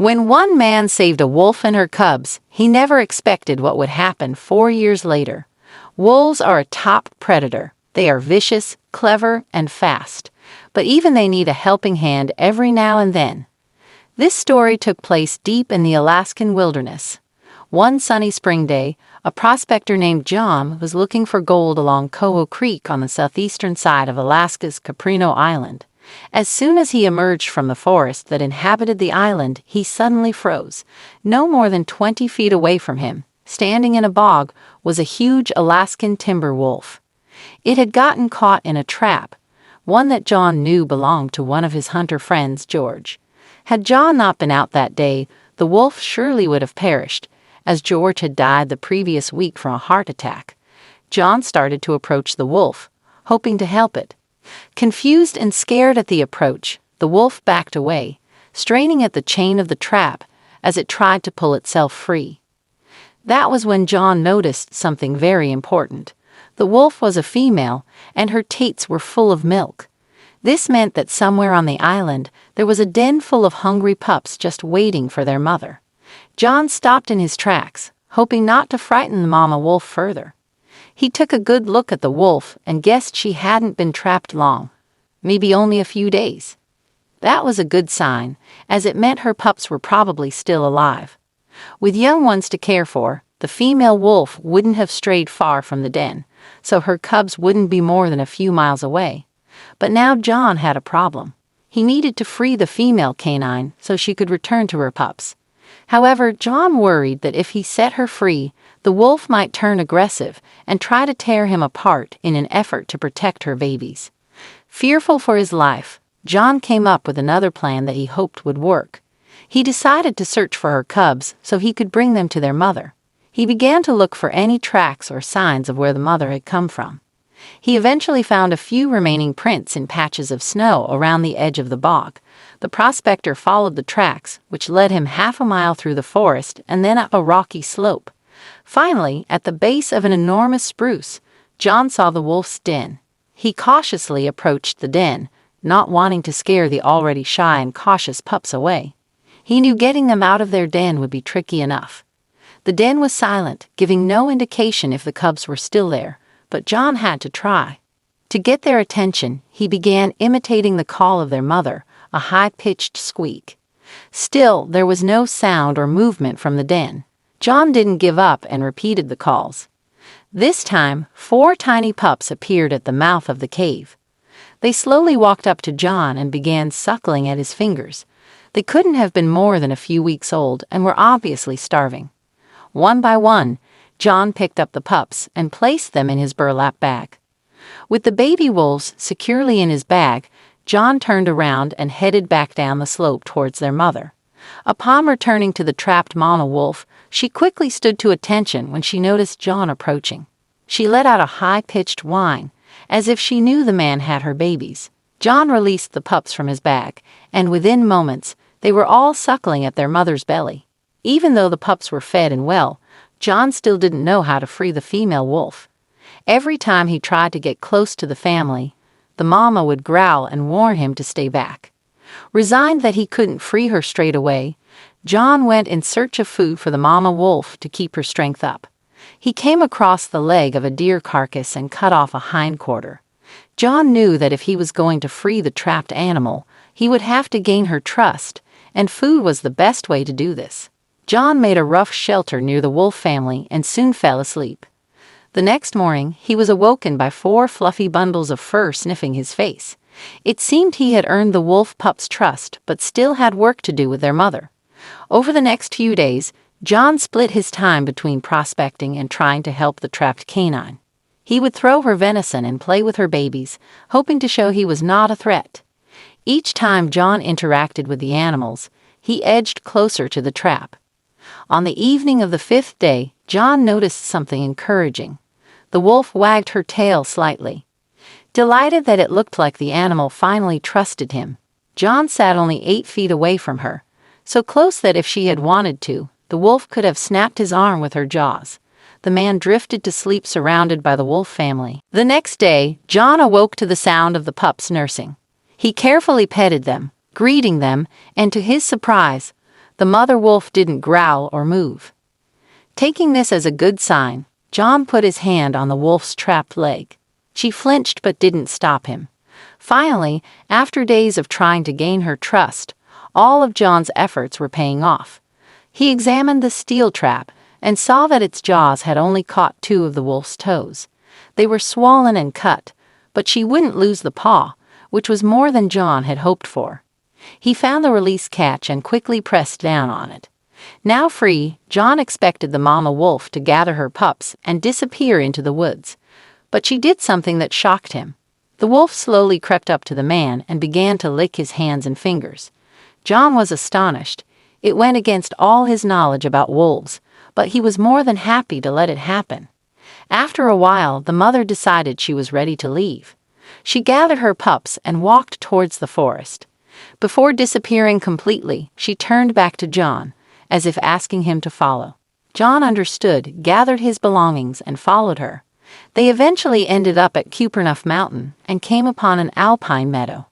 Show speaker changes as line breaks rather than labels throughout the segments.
When one man saved a wolf and her cubs, he never expected what would happen 4 years later. Wolves are a top predator. They are vicious, clever, and fast, but even they need a helping hand every now and then. This story took place deep in the Alaskan wilderness. One sunny spring day, a prospector named John was looking for gold along Coho Creek on the southeastern side of Alaska's Caprino Island. As soon as he emerged from the forest that inhabited the island, he suddenly froze. No more than 20 feet away from him, standing in a bog, was a huge Alaskan timber wolf. It had gotten caught in a trap, one that John knew belonged to one of his hunter friends, George. Had John not been out that day, the wolf surely would have perished, as George had died the previous week from a heart attack. John started to approach the wolf, hoping to help it. Confused and scared at the approach, the wolf backed away, straining at the chain of the trap as it tried to pull itself free. That was when John noticed something very important. The wolf was a female, and her teats were full of milk. This meant that somewhere on the island there was a den full of hungry pups just waiting for their mother. John stopped in his tracks, hoping not to frighten the mama wolf further. He took a good look at the wolf and guessed she hadn't been trapped long, maybe only a few days. That was a good sign, as it meant her pups were probably still alive. With young ones to care for, the female wolf wouldn't have strayed far from the den, so her cubs wouldn't be more than a few miles away. But now John had a problem. He needed to free the female canine so she could return to her pups. However, John worried that if he set her free, the wolf might turn aggressive and try to tear him apart in an effort to protect her babies. Fearful for his life, John came up with another plan that he hoped would work. He decided to search for her cubs so he could bring them to their mother. He began to look for any tracks or signs of where the mother had come from. He eventually found a few remaining prints in patches of snow around the edge of the bog. The prospector followed the tracks, which led him half a mile through the forest and then up a rocky slope. Finally, at the base of an enormous spruce, John saw the wolf's den. He cautiously approached the den, not wanting to scare the already shy and cautious pups away. He knew getting them out of their den would be tricky enough. The den was silent, giving no indication if the cubs were still there, but John had to try. To get their attention, he began imitating the call of their mother, a high-pitched squeak. Still, there was no sound or movement from the den. John didn't give up and repeated the calls. This time, 4 tiny pups appeared at the mouth of the cave. They slowly walked up to John and began suckling at his fingers. They couldn't have been more than a few weeks old and were obviously starving. One by one, John picked up the pups and placed them in his burlap bag. With the baby wolves securely in his bag, John turned around and headed back down the slope towards their mother. Upon returning to the trapped mama wolf, she quickly stood to attention when she noticed John approaching. She let out a high-pitched whine, as if she knew the man had her babies. John released the pups from his bag, and within moments, they were all suckling at their mother's belly. Even though the pups were fed and well, John still didn't know how to free the female wolf. Every time he tried to get close to the family, the mama would growl and warn him to stay back. Resigned that he couldn't free her straight away, John went in search of food for the mama wolf to keep her strength up. He came across the leg of a deer carcass and cut off a hindquarter. John knew that if he was going to free the trapped animal, he would have to gain her trust, and food was the best way to do this. John made a rough shelter near the wolf family and soon fell asleep. The next morning, he was awoken by 4 fluffy bundles of fur sniffing his face. It seemed he had earned the wolf pup's trust, but still had work to do with their mother. Over the next few days, John split his time between prospecting and trying to help the trapped canine. He would throw her venison and play with her babies, hoping to show he was not a threat. Each time John interacted with the animals, he edged closer to the trap. On the evening of the 5th day, John noticed something encouraging. The wolf wagged her tail slightly. Delighted that it looked like the animal finally trusted him, John sat only 8 feet away from her, so close that if she had wanted to, the wolf could have snapped his arm with her jaws. The man drifted to sleep surrounded by the wolf family. The next day, John awoke to the sound of the pups nursing. He carefully petted them, greeting them, and to his surprise, The mother wolf didn't growl or move. Taking this as a good sign, John put his hand on the wolf's trapped leg. She flinched but didn't stop him. Finally, after days of trying to gain her trust, all of John's efforts were paying off. He examined the steel trap and saw that its jaws had only caught 2 of the wolf's toes. They were swollen and cut, but she wouldn't lose the paw, which was more than John had hoped for. He found the release catch and quickly pressed down on it. Now free, John expected the mama wolf to gather her pups and disappear into the woods. But she did something that shocked him. The wolf slowly crept up to the man and began to lick his hands and fingers. John was astonished. It went against all his knowledge about wolves, but he was more than happy to let it happen. After a while, the mother decided she was ready to leave. She gathered her pups and walked towards the forest. Before disappearing completely, she turned back to John, as if asking him to follow. John understood, gathered his belongings, and followed her. They eventually ended up at Cupernuff Mountain and came upon an alpine meadow.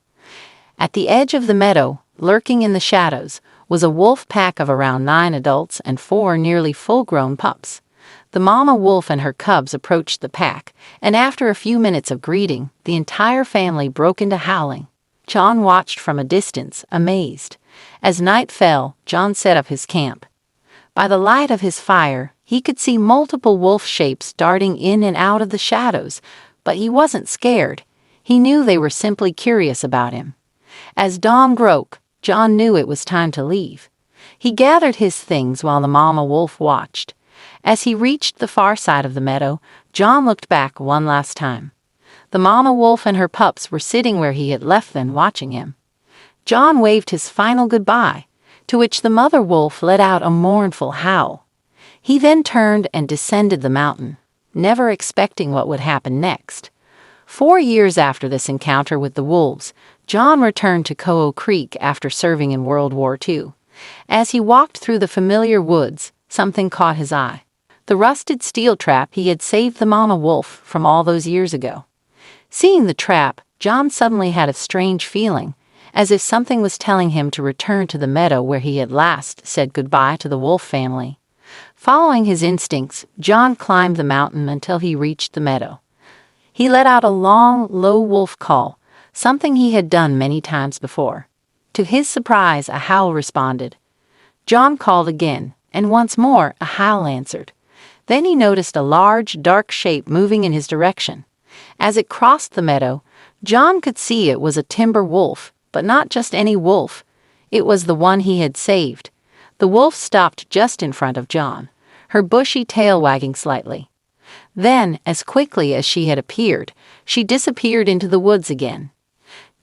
At the edge of the meadow, lurking in the shadows, was a wolf pack of around 9 adults and 4 nearly full-grown pups. The mama wolf and her cubs approached the pack, and after a few minutes of greeting, the entire family broke into howling. John watched from a distance, amazed. As night fell, John set up his camp. By the light of his fire, he could see multiple wolf shapes darting in and out of the shadows, but he wasn't scared. He knew they were simply curious about him. As dawn broke, John knew it was time to leave. He gathered his things while the mama wolf watched. As he reached the far side of the meadow, John looked back one last time. The mama wolf and her pups were sitting where he had left them, watching him. John waved his final goodbye, to which the mother wolf let out a mournful howl. He then turned and descended the mountain, never expecting what would happen next. 4 years after this encounter with the wolves, John returned to Coho Creek after serving in World War II. As he walked through the familiar woods, something caught his eye. The rusted steel trap he had saved the mama wolf from all those years ago. Seeing the trap, John suddenly had a strange feeling, as if something was telling him to return to the meadow where he had last said goodbye to the wolf family. Following his instincts, John climbed the mountain until he reached the meadow. He let out a long, low wolf call, something he had done many times before. To his surprise, a howl responded. John called again, and once more a howl answered. Then he noticed a large, dark shape moving in his direction. As it crossed the meadow, John could see it was a timber wolf, but not just any wolf. It was the one he had saved. The wolf stopped just in front of John, her bushy tail wagging slightly. Then, as quickly as she had appeared, she disappeared into the woods again.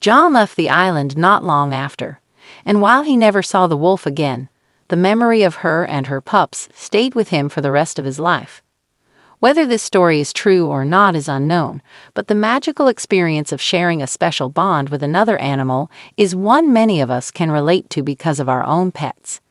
John left the island not long after, and while he never saw the wolf again, the memory of her and her pups stayed with him for the rest of his life. Whether this story is true or not is unknown, but the magical experience of sharing a special bond with another animal is one many of us can relate to because of our own pets.